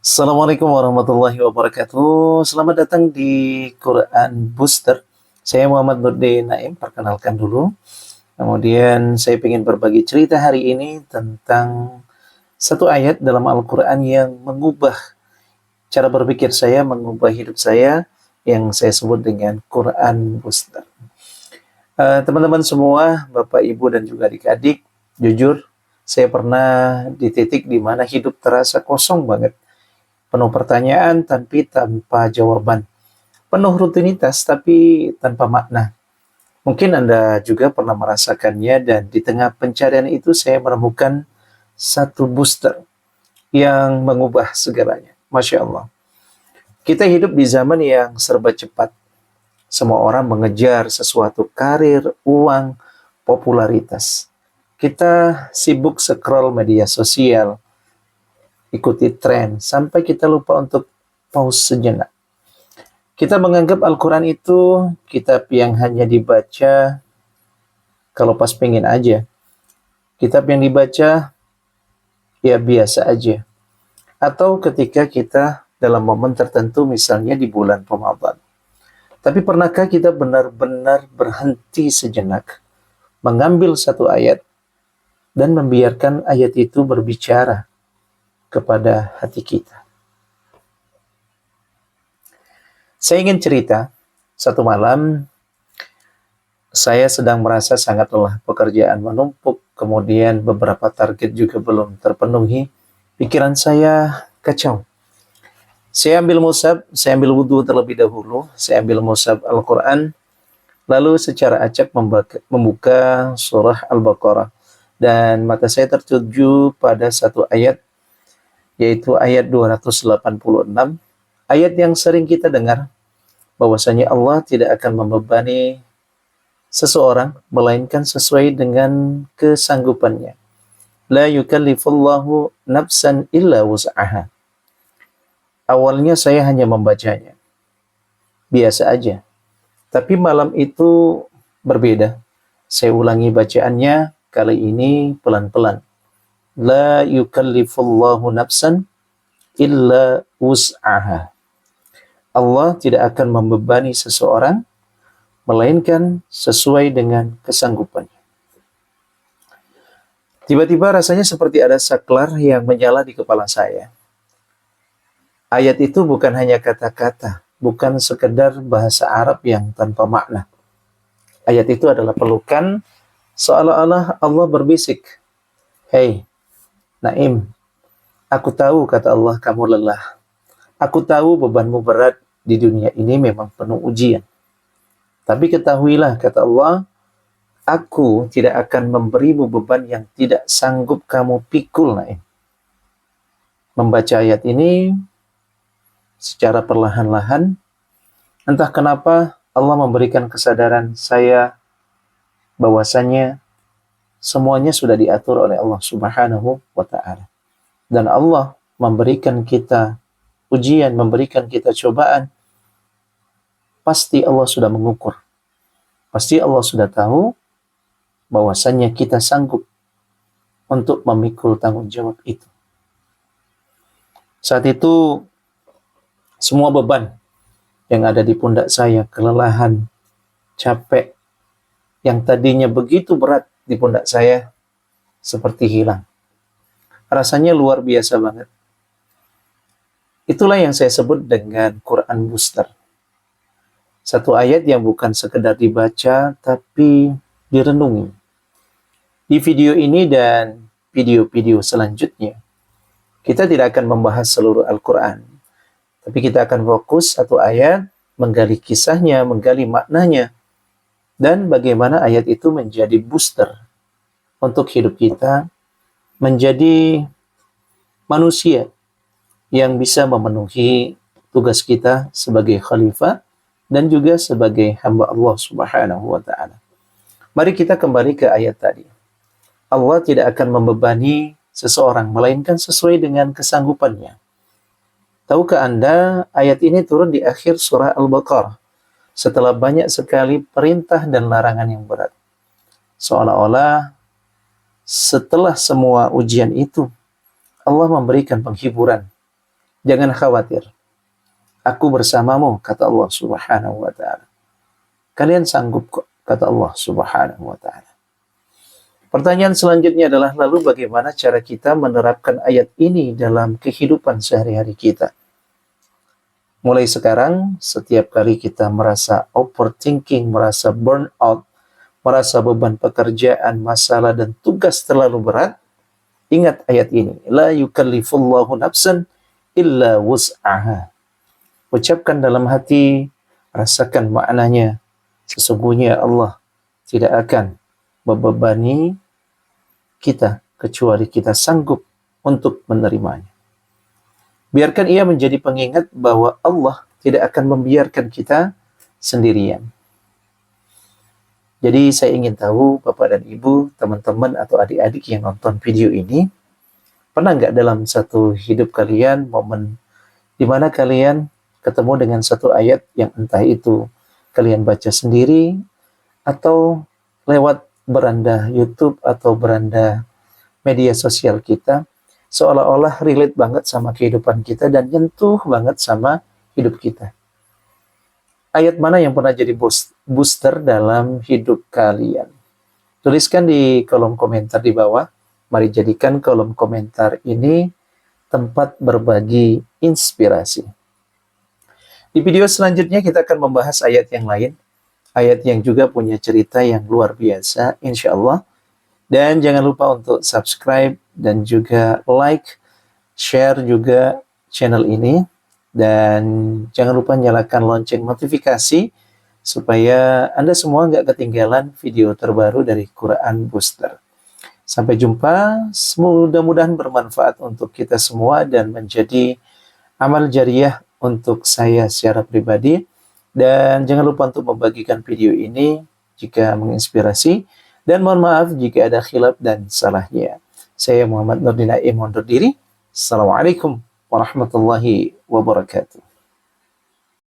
Assalamualaikum warahmatullahi wabarakatuh. Selamat datang di Quran Booster. Saya Muhammad Nurdin Naim, perkenalkan dulu. Kemudian saya ingin berbagi cerita hari ini tentang satu ayat dalam Al-Quran yang mengubah cara berpikir saya, mengubah hidup saya, yang saya sebut dengan Quran Booster. Teman-teman semua, Bapak, Ibu, dan juga adik-adik, jujur, saya pernah di titik di mana hidup terasa kosong banget. Penuh pertanyaan tapi tanpa jawaban. Penuh rutinitas tapi tanpa makna. Mungkin Anda juga pernah merasakannya dan di tengah pencarian itu saya menemukan satu booster yang mengubah segalanya. Masya Allah. Kita hidup di zaman yang serba cepat. Semua orang mengejar sesuatu karir, uang, popularitas. Kita sibuk scroll media sosial, ikuti tren, sampai kita lupa untuk pause sejenak. Kita menganggap Al-Quran itu kitab yang hanya dibaca kalau pas pengen aja. Kitab yang dibaca ya biasa aja. Atau ketika kita dalam momen tertentu, misalnya di bulan Ramadan. Tapi pernahkah kita benar-benar berhenti sejenak, mengambil satu ayat, dan membiarkan ayat itu berbicara kepada hati kita? Saya ingin cerita, satu malam saya sedang merasa sangat lelah, pekerjaan menumpuk, kemudian beberapa target juga belum terpenuhi. Pikiran saya kacau. Saya ambil mushaf, saya ambil wudhu terlebih dahulu, saya ambil mushaf Al-Quran, lalu secara acak membuka surah Al-Baqarah. Dan mata saya tertuju pada satu ayat, yaitu ayat 286, ayat yang sering kita dengar, bahwasanya Allah tidak akan membebani seseorang melainkan sesuai dengan kesanggupannya. La yukallifullahu nafsan illa wus'aha. Awalnya saya hanya membacanya, biasa aja. Tapi malam itu berbeda. Saya ulangi bacaannya, kali ini pelan-pelan. La yukallifullahu nafsan illa wus'aha. Allah tidak akan membebani seseorang melainkan sesuai dengan kesanggupannya. Tiba-tiba rasanya seperti ada saklar yang menyala di kepala saya. Ayat itu bukan hanya kata-kata, bukan sekedar bahasa Arab yang tanpa makna. Ayat itu adalah pelukan, seolah-olah Allah berbisik, "Hei, Naim, aku tahu," kata Allah, "kamu lelah. Aku tahu bebanmu berat, di dunia ini memang penuh ujian. Tapi ketahuilah," kata Allah, "aku tidak akan memberimu beban yang tidak sanggup kamu pikul, Naim." Membaca ayat ini secara perlahan-lahan, entah kenapa Allah memberikan kesadaran saya bahwasanya semuanya sudah diatur oleh Allah Subhanahu wa Ta'ala. Dan Allah memberikan kita ujian, memberikan kita cobaan, pasti Allah sudah mengukur. Pasti Allah sudah tahu bahwasannya kita sanggup untuk memikul tanggung jawab itu. Saat itu, semua beban yang ada di pundak saya, kelelahan, capek, yang tadinya begitu berat di pundak saya, seperti hilang. Rasanya luar biasa banget. Itulah yang saya sebut dengan Quran Booster. Satu ayat yang bukan sekedar dibaca, tapi direnungi. Di video ini dan video-video selanjutnya, kita tidak akan membahas seluruh Al-Quran, tapi kita akan fokus satu ayat, menggali kisahnya, menggali maknanya, dan bagaimana ayat itu menjadi booster untuk hidup kita, menjadi manusia yang bisa memenuhi tugas kita sebagai khalifah dan juga sebagai hamba Allah Subhanahu wa Ta'ala. Mari kita kembali ke ayat tadi. Allah tidak akan membebani seseorang melainkan sesuai dengan kesanggupannya. Tahukah Anda, ayat ini turun di akhir surah Al-Baqarah setelah banyak sekali perintah dan larangan yang berat. Seolah-olah setelah semua ujian itu, Allah memberikan penghiburan. Jangan khawatir. Aku bersamamu, kata Allah Subhanahu wa taala. Kalian sanggup kok, kata Allah Subhanahu wa taala. Pertanyaan selanjutnya adalah, lalu bagaimana cara kita menerapkan ayat ini dalam kehidupan sehari-hari kita? Mulai sekarang, setiap kali kita merasa overthinking, merasa burnout, merasa beban pekerjaan, masalah, dan tugas terlalu berat, ingat ayat ini. La yukallifullahu nafsan illa wus'aha. Ucapkan dalam hati, rasakan maknanya. Sesungguhnya Allah tidak akan membebani kita kecuali kita sanggup untuk menerimanya. Biarkan ia menjadi pengingat bahwa Allah tidak akan membiarkan kita sendirian. Jadi saya ingin tahu Bapak dan Ibu, teman-teman atau adik-adik yang nonton video ini, pernah nggak dalam satu hidup kalian momen di mana kalian ketemu dengan satu ayat yang entah itu kalian baca sendiri atau lewat beranda YouTube atau beranda media sosial kita, seolah-olah relate banget sama kehidupan kita dan nyentuh banget sama hidup kita. Ayat mana yang pernah jadi booster dalam hidup kalian? Tuliskan di kolom komentar di bawah. Mari jadikan kolom komentar ini tempat berbagi inspirasi. Di video selanjutnya kita akan membahas ayat yang lain. Ayat yang juga punya cerita yang luar biasa, insya Allah. Dan jangan lupa untuk subscribe dan juga like, share juga channel ini. Dan jangan lupa nyalakan lonceng notifikasi supaya Anda semua nggak ketinggalan video terbaru dari Quran Booster. Sampai jumpa, mudah-mudahan bermanfaat untuk kita semua dan menjadi amal jariah untuk saya secara pribadi. Dan jangan lupa untuk membagikan video ini jika menginspirasi. Dan mohon maaf jika ada khilaf dan salahnya. Saya Muhammad Nurdin Naim undur diri. Assalamualaikum warahmatullahi wabarakatuh.